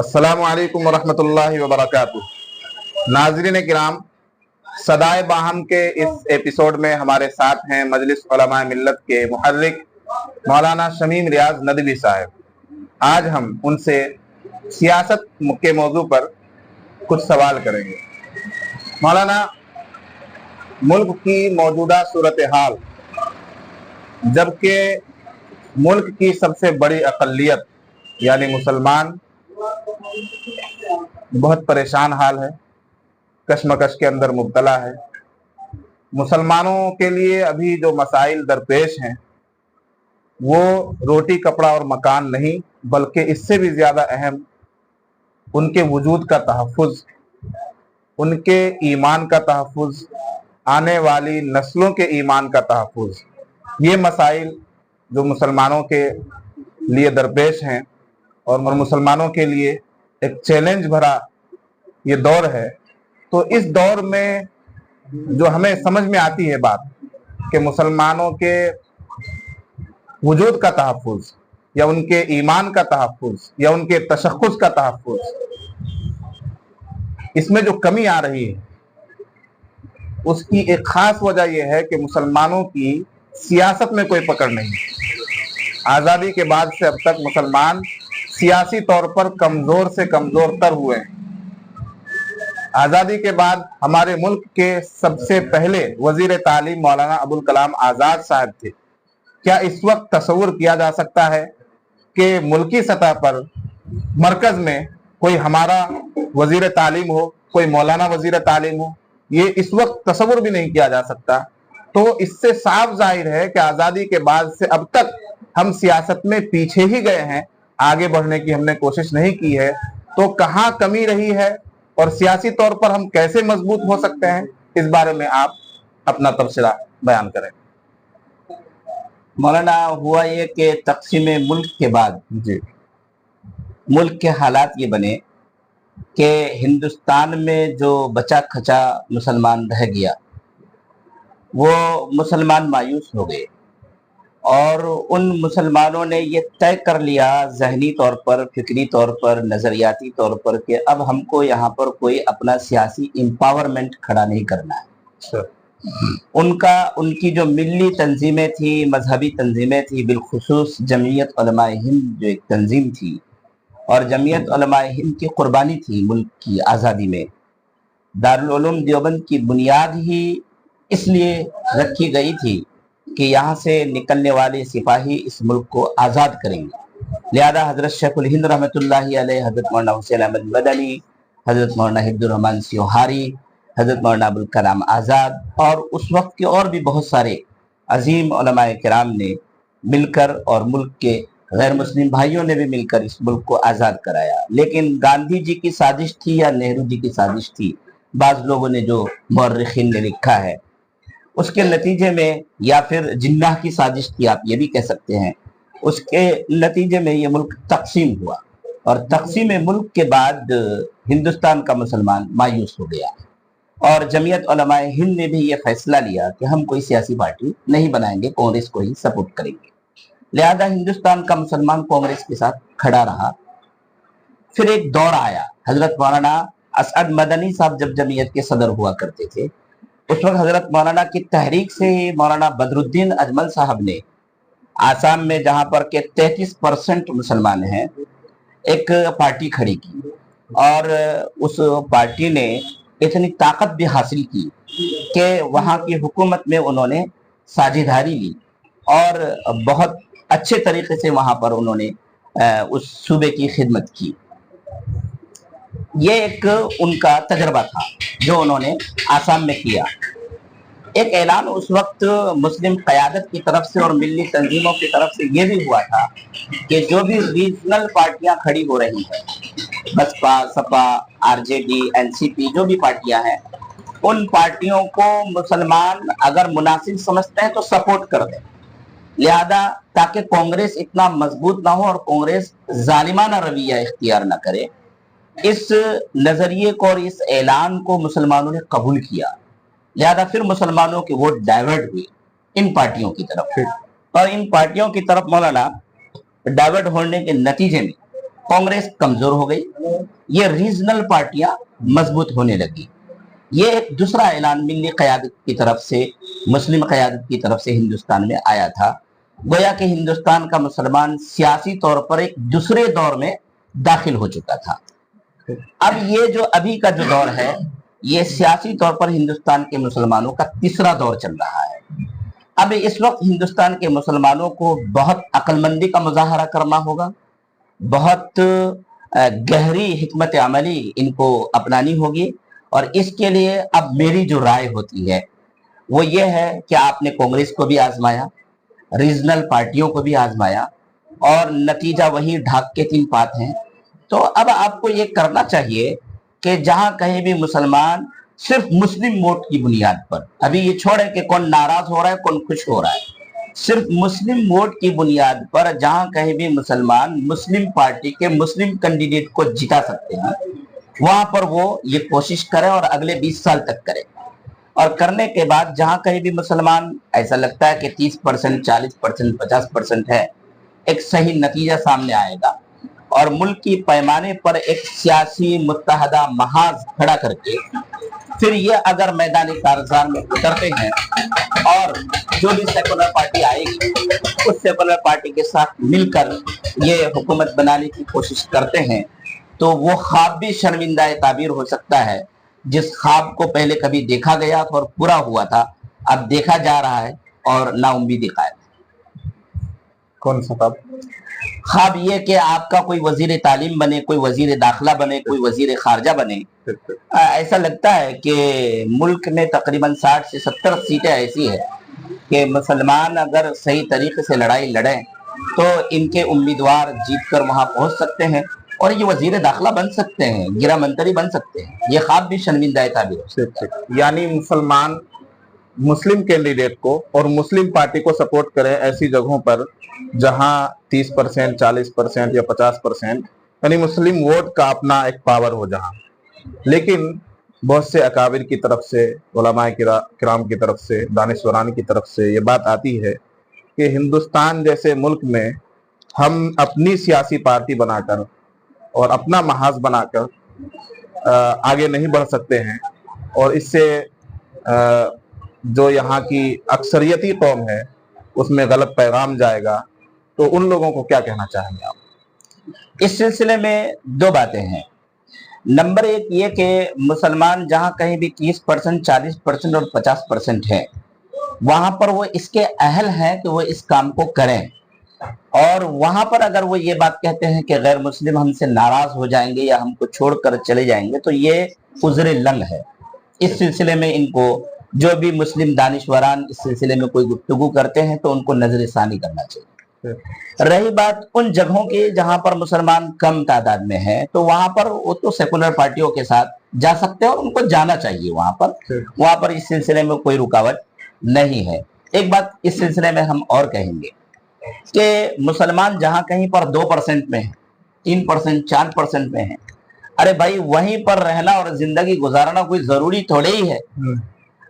السلام علیکم ورحمۃ اللہ وبرکاتہ۔ ناظرین کرام، صدائے باہم کے اس ایپیسوڈ میں ہمارے ساتھ ہیں مجلس علماء ملت کے محرک مولانا شمیم ریاض ندوی صاحب۔ آج ہم ان سے سیاست کے موضوع پر کچھ سوال کریں گے۔ مولانا، ملک کی موجودہ صورتحال، جبکہ ملک کی سب سے بڑی اقلیت یعنی مسلمان بہت پریشان حال ہے، کشمکش کے اندر مبتلا ہے۔ مسلمانوں کے لیے ابھی جو مسائل درپیش ہیں وہ روٹی کپڑا اور مکان نہیں، بلکہ اس سے بھی زیادہ اہم ان کے وجود کا تحفظ، ان کے ایمان کا تحفظ، آنے والی نسلوں کے ایمان کا تحفظ۔ یہ مسائل جو مسلمانوں کے لیے درپیش ہیں اور مسلمانوں کے لیے ایک چیلنج بھرا یہ دور ہے، تو اس دور میں جو ہمیں سمجھ میں آتی ہے بات کہ مسلمانوں کے وجود کا تحفظ یا ان کے ایمان کا تحفظ یا ان کے تشخص کا تحفظ، اس میں جو کمی آ رہی ہے اس کی ایک خاص وجہ یہ ہے کہ مسلمانوں کی سیاست میں کوئی پکڑ نہیں۔ آزادی کے بعد سے اب تک مسلمان سیاسی طور پر کمزور سے کمزور تر ہوئے ہیں۔ آزادی کے بعد ہمارے ملک کے سب سے پہلے وزیر تعلیم مولانا ابوالکلام آزاد صاحب تھے۔ کیا اس وقت تصور کیا جا سکتا ہے کہ ملکی سطح پر مرکز میں کوئی ہمارا وزیر تعلیم ہو، کوئی مولانا وزیر تعلیم ہو؟ یہ اس وقت تصور بھی نہیں کیا جا سکتا۔ تو اس سے صاف ظاہر ہے کہ آزادی کے بعد سے اب تک ہم سیاست میں پیچھے ہی گئے ہیں، آگے بڑھنے کی ہم نے کوشش نہیں کی ہے۔ تو کہاں کمی رہی ہے اور سیاسی طور پر ہم کیسے مضبوط ہو سکتے ہیں، اس بارے میں آپ اپنا تبصرہ بیان کریں۔ مولانا، ہوا یہ کہ تقسیم ملک کے بعد ملک کے حالات یہ بنے کہ ہندوستان میں جو بچا کھچا مسلمان رہ گیا وہ مسلمان مایوس ہو گئے، اور ان مسلمانوں نے یہ طے کر لیا ذہنی طور پر، فکری طور پر، نظریاتی طور پر کہ اب ہم کو یہاں پر کوئی اپنا سیاسی امپاورمنٹ کھڑا نہیں کرنا ہے۔ ان کی جو ملی تنظیمیں تھیں، مذہبی تنظیمیں تھیں، بالخصوص جمعیت علماء ہند جو ایک تنظیم تھی، اور جمعیت علماء ہند کی قربانی تھی ملک کی آزادی میں۔ دارالعلوم دیوبند کی بنیاد ہی اس لیے رکھی گئی تھی کہ یہاں سے نکلنے والے سپاہی اس ملک کو آزاد کریں گے۔ لہذا حضرت شیخ الہند رحمۃ اللہ علیہ، حضرت مولانا حسین احمد مدنی، حضرت مولانا حفظ الرحمان سیوہاری، حضرت مولانا ابوالکلام آزاد اور اس وقت کے اور بھی بہت سارے عظیم علماء کرام نے مل کر، اور ملک کے غیر مسلم بھائیوں نے بھی مل کر اس ملک کو آزاد کرایا۔ لیکن گاندھی جی کی سازش تھی یا نہرو جی کی سازش تھی، بعض لوگوں نے جو مورخین نے لکھا ہے، اس کے نتیجے میں، یا پھر جناح کی سازش تھی آپ یہ بھی کہہ سکتے ہیں، اس کے نتیجے میں یہ ملک تقسیم ہوا، اور تقسیم ملک کے بعد ہندوستان کا مسلمان مایوس ہو گیا، اور جمعیت علماء ہند نے بھی یہ فیصلہ لیا کہ ہم کوئی سیاسی پارٹی نہیں بنائیں گے، کانگریس کو ہی سپورٹ کریں گے۔ لہذا ہندوستان کا مسلمان کانگریس کے ساتھ کھڑا رہا۔ پھر ایک دور آیا، حضرت مولانا اسعد مدنی صاحب جب جمعیت کے صدر ہوا کرتے تھے، اس وقت حضرت مولانا کی تحریک سے ہی مولانا بدر الدین اجمل صاحب نے آسام میں، جہاں پر کہ 33% مسلمان ہیں، ایک پارٹی کھڑی کی، اور اس پارٹی نے اتنی طاقت بھی حاصل کی کہ وہاں کی حکومت میں انہوں نے ساجھیداری لی، اور بہت اچھے طریقے سے وہاں پر انہوں نے اس صوبے کی خدمت کی۔ یہ ایک ان کا تجربہ تھا جو انہوں نے آسام میں کیا۔ ایک اعلان اس وقت مسلم قیادت کی طرف سے اور ملی تنظیموں کی طرف سے یہ بھی ہوا تھا کہ جو بھی ریجنل پارٹیاں کھڑی ہو رہی ہیں، Baspa, Sapa, R J D, N C P, جو بھی پارٹیاں ہیں، ان پارٹیوں کو مسلمان اگر مناسب سمجھتے ہیں تو سپورٹ کر دیں۔ لہذا تاکہ کانگریس اتنا مضبوط نہ ہو اور کانگریس ظالمانہ رویہ اختیار نہ کرے، اس نظریے کو اور اس اعلان کو مسلمانوں نے قبول کیا۔ لہذا پھر مسلمانوں کے ووٹ ڈائیورٹ ہوئے ان پارٹیوں کی طرف، اور ان پارٹیوں کی طرف مولانا ڈائیورٹ ہونے کے نتیجے میں कांग्रेस कमजोर हो गई, ये रीजनल पार्टियां मजबूत होने लगी। ये एक दूसरा ऐलान मिल्ली क़यादत की तरफ से, मुस्लिम क़यादत की तरफ से हिंदुस्तान में आया था। गोया कि हिंदुस्तान का मुसलमान सियासी तौर पर एक दूसरे दौर में दाखिल हो चुका था। अब ये जो अभी का जो दौर है, ये सियासी तौर पर हिंदुस्तान के मुसलमानों का तीसरा दौर चल रहा है। अब इस वक्त हिंदुस्तान के मुसलमानों को बहुत अक्लमंदी का मुजाहरा करना होगा, बहुत गहरी हिकमत अमली इनको अपनानी होगी। और इसके लिए अब मेरी जो राय होती है वो ये है कि आपने कांग्रेस को भी आजमाया, रीजनल पार्टियों को भी आजमाया, और नतीजा वही ढाक के 3 पात हैं। तो अब आपको ये करना चाहिए कि जहां कहीं भी मुसलमान सिर्फ मुस्लिम वोट की बुनियाद पर, अभी ये छोड़े कि कौन नाराज हो रहा है कौन खुश हो रहा है, सिर्फ मुस्लिम वोट की बुनियाद पर जहां कहीं भी मुसलमान मुस्लिम पार्टी के मुस्लिम कैंडिडेट को जिता सकते हैं, वहां पर वो ये कोशिश करें और अगले 20 साल तक करें। और करने के बाद जहां कहीं भी मुसलमान ऐसा लगता है कि 30%, 40%, 50% है, एक सही नतीजा सामने आएगा और मुल्क की पैमाने पर एक सियासी मुत्तहदा महाज खड़ा करके फिर ये अगर मैदानी कारज़ार में उतरते हैं और जो भी सेकुलर पार्टी आएगी उस सेकुलर पार्टी के साथ मिलकर ये हुकूमत बनाने की कोशिश करते हैं, तो वो ख्वाब भी शर्मिंदा ताबीर हो सकता है। जिस ख्वाब को पहले कभी देखा गया था और पूरा हुआ था, अब देखा जा रहा है और नाउम्मीदी कायम। कौन सा ख्वाब? ख्वाब ये कि आपका कोई वजीर तालीम बने, कोई वजीर दाखिला बने, कोई वजीर खारजा बने। ऐसा लगता है कि मुल्क में तकरीबन 60 से 70 सीटें ऐसी है कि मुसलमान अगर सही तरीके से लड़ाई लड़ें तो इनके उम्मीदवार जीत कर वहां पहुंच सकते हैं और ये वजीर दाखिला बन सकते हैं, गिरा मंत्री बन सकते हैं। ये ख्वाब भी शर्मिंदा ताबीर। यानी मुसलमान मुस्लिम कैंडिडेट को और मुस्लिम पार्टी को सपोर्ट करें ऐसी जगहों पर जहां 30%, 40% या 50%, यानी मुस्लिम वोट का अपना एक पावर हो जहां। लेकिन बहुत से अकाबिर की तरफ से, उलमाए किराम की तरफ से, दानिशवरान की तरफ से ये बात आती है कि हिंदुस्तान जैसे मुल्क में हम अपनी सियासी पार्टी बनाकर और अपना महाज बनाकर आगे नहीं बढ़ सकते हैं, और इससे जो यहाँ की अक्सरियती कौम है उसमें गलत पैगाम जाएगा। तो उन लोगों को क्या कहना चाहेंगे आप? इस सिलसिले में 2 बातें हैं। नंबर 1 ये कि मुसलमान जहां कहीं भी 30%, 40% और 50% है, वहां पर वो इसके अहल हैं कि वो इस काम को करें। और वहां पर अगर वो ये बात कहते हैं कि गैर मुस्लिम हमसे नाराज हो जाएंगे या हमको छोड़कर चले जाएंगे, तो ये उज़्र लंग है। इस सिलसिले में इनको जो भी मुस्लिम दानिशवरान इस सिलसिले में कोई गुफ्तगू करते हैं तो उनको नजरसानी करना चाहिए। रही बात उन जगहों की जहां पर मुसलमान कम तादाद में है, तो वहां पर वो तो सेकुलर पार्टियों के साथ जा सकते हैं और उनको जाना चाहिए। वहां पर इस सिलसिले में कोई रुकावट नहीं है। एक बात इस सिलसिले में हम और कहेंगे कि मुसलमान जहां कहीं पर 2% में है, 3%, 4% में है, अरे भाई वहीं पर रहना और जिंदगी गुजारना कोई जरूरी थोड़े ही है।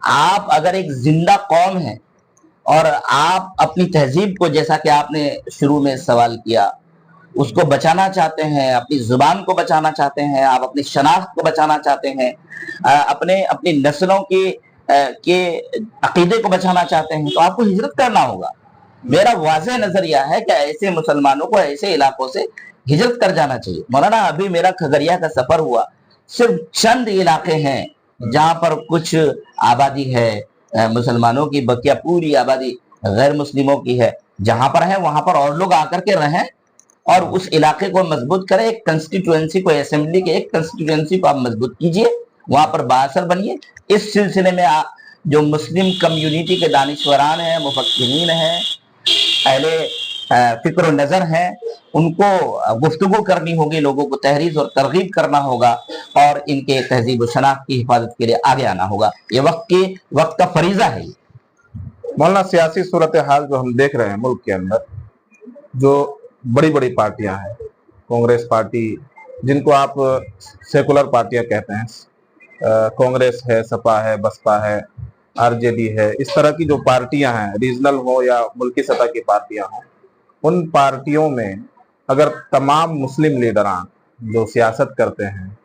आप अगर एक जिंदा कौम है और आप अपनी तहजीब को, जैसा कि आपने शुरू में सवाल किया, उसको बचाना चाहते हैं, अपनी जुबान को बचाना चाहते हैं, आप अपनी शनाख्त को बचाना चाहते हैं, अपनी नस्लों के अकीदे को बचाना चाहते हैं, तो आपको हिजरत करना होगा। मेरा वाज़ेह नजरिया है कि ऐसे मुसलमानों को ऐसे इलाकों से हिजरत कर जाना चाहिए। मौलाना, अभी मेरा खगड़िया का सफर हुआ, सिर्फ चंद इलाके हैं जहां पर कुछ आबादी है मुसलमानों की, बकिया पूरी आबादी गैर मुस्लिमों की है। जहां पर है वहां पर और लोग आकर के रहें और उस इलाके को मजबूत करें। एक कंस्टिट्यूएंसी को, असेंबली के एक कंस्टिट्यूएंसी को आप मजबूत कीजिए, वहां पर बाअसर बनिए। इस सिलसिले में जो मुस्लिम कम्युनिटी के दानिशवरान हैं, मुफक्किरीन हैं, अहले फिक्र और नजर हैं, उनको गुफ्तगू करनी होगी, लोगों को तहरीज और तरगीब करना होगा और इनके तहजीब और शनाख्त की हिफाजत के लिए आगे आना होगा। ये वक्त का फरीजा है। मौलाना, सियासी सूरत हाल जो हम देख रहे हैं मुल्क के अंदर, जो बड़ी बड़ी पार्टियां हैं, कांग्रेस पार्टी जिनको आप सेकुलर पार्टियां कहते हैं, कांग्रेस है, सपा है, बसपा है, आरजेडी है, इस तरह की जो पार्टियां हैं, रीजनल हो या मुल्की सतह की पार्टियां हों, उन पार्टियों में अगर तमाम मुस्लिम लीडरान जो सियासत करते हैं,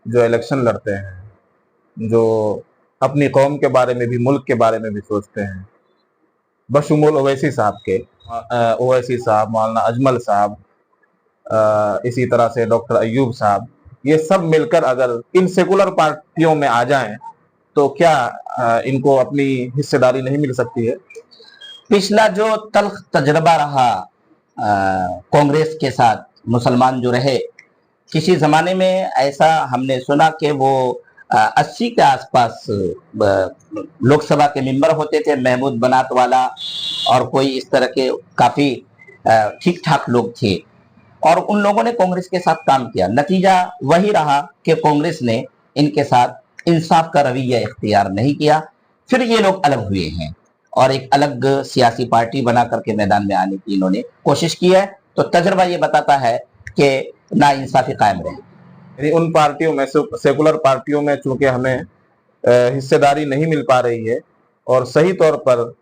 जो इलेक्शन लड़ते हैं, जो अपनी कौम के बारे में भी, मुल्क के बारे में भी सोचते हैं, बशमूल ओवैसी साहब के, ओवैसी साहब, मौलाना अजमल साहब, इसी तरह से डॉक्टर अयूब साहब, ये सब मिलकर अगर इन सेकुलर पार्टियों में आ जाएं तो क्या इनको अपनी हिस्सेदारी नहीं मिल सकती है? पिछला जो तल्ख तजर्बा रहा कांग्रेस के साथ, मुसलमान जो रहे, किसी जमाने में ऐसा हमने सुना कि वो 80 के आसपास लोकसभा के मेंबर होते थे, महमूद बनात वाला और कोई इस तरह के काफी ठीक ठाक लोग थे, और उन लोगों ने कांग्रेस के साथ काम किया। नतीजा वही रहा कि कांग्रेस ने इनके साथ इंसाफ का रवैया इख्तियार नहीं किया। फिर ये लोग अलग हुए हैं और एक अलग सियासी पार्टी बना करके मैदान में आने की इन्होंने कोशिश की है। तो तजर्बा ये बताता है कि नाइंसाफी कायम रहे। यानी उन पार्टियों में, सेकुलर पार्टियों में चूंकि हमें हिस्सेदारी नहीं मिल पा रही है और सही तौर पर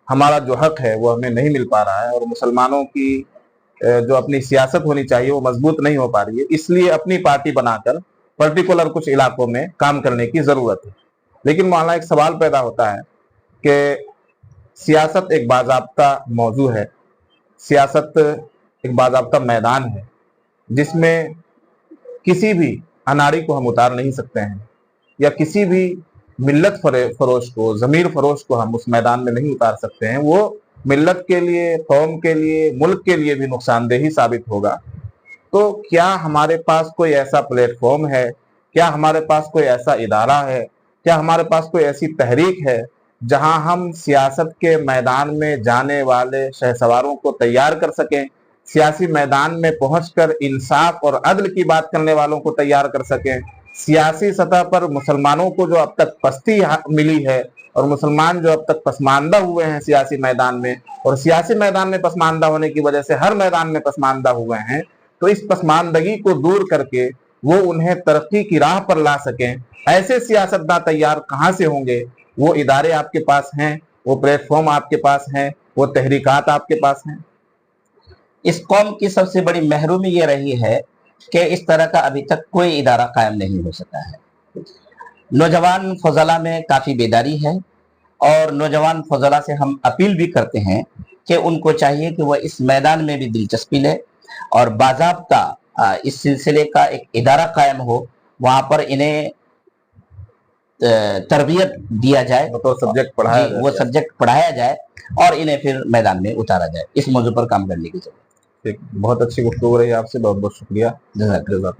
हमारा जो हक है वो हमें नहीं मिल पा रहा है, और मुसलमानों की जो अपनी सियासत होनी चाहिए वो मजबूत नहीं हो पा रही है, इसलिए अपनी पार्टी बनाकर पर्टिकुलर कुछ इलाकों में काम करने की जरूरत है। लेकिन मौलाना एक सवाल पैदा होता है कि सियासत एक बाज़ाब्ता मौजू है, सियासत एक बाज़ाब्ता मैदान है जिसमें किसी भी अनाड़ी को हम उतार नहीं सकते हैं, या किसी भी मिल्लत फरोश को, ज़मीर फरोश को हम उस मैदान में नहीं उतार सकते हैं। वो मिल्लत के लिए, कौम के लिए, मुल्क के लिए भी नुकसानदेह ही साबित होगा। तो क्या हमारे पास कोई ऐसा प्लेटफॉर्म है, क्या हमारे पास कोई ऐसा इदारा है, क्या हमारे पास कोई ऐसी तहरीक है जहां हम सियासत के मैदान में जाने वाले शहसवारों को तैयार कर सकें, सियासी मैदान में पहुंचकर इंसाफ और अदल की बात करने वालों को तैयार कर सकें, सियासी सतह पर मुसलमानों को जो अब तक पस्ती मिली है और मुसलमान जो अब तक पसमानदा हुए हैं सियासी मैदान में, और सियासी मैदान में पसमानदा होने की वजह से हर मैदान में पसमानदा हुए हैं, तो इस पसमानदगी को दूर करके वो उन्हें तरक्की की राह पर ला सकें, ऐसे सियासतदान तैयार कहाँ से होंगे? वो इदारे आपके पास हैं, वो प्लेटफॉर्म आपके पास हैं, वो तहरीकात आपके पास हैं। इस कौम की सबसे बड़ी महरूमी ये रही है कि इस तरह का अभी तक कोई इदारा कायम नहीं हो सका है। नौजवान फजला में काफ़ी बेदारी है, और नौजवान फजला से हम अपील भी करते हैं कि उनको चाहिए कि वह इस मैदान में भी दिलचस्पी ले और बाज़ाब्ता इस सिलसिले का एक इदारा कायम हो, वहाँ पर इन्हें तरबियत दिया जाए, तो सब्जेक्ट वो सब्जेक्ट पढ़ाया जाए और इन्हें फिर मैदान में उतारा जाए। इस मौजू पर काम करने की जरूरत। ठीक, बहुत अच्छी गुफ्तगू रही आपसे, बहुत बहुत शुक्रिया। जज़ाकल्लाह।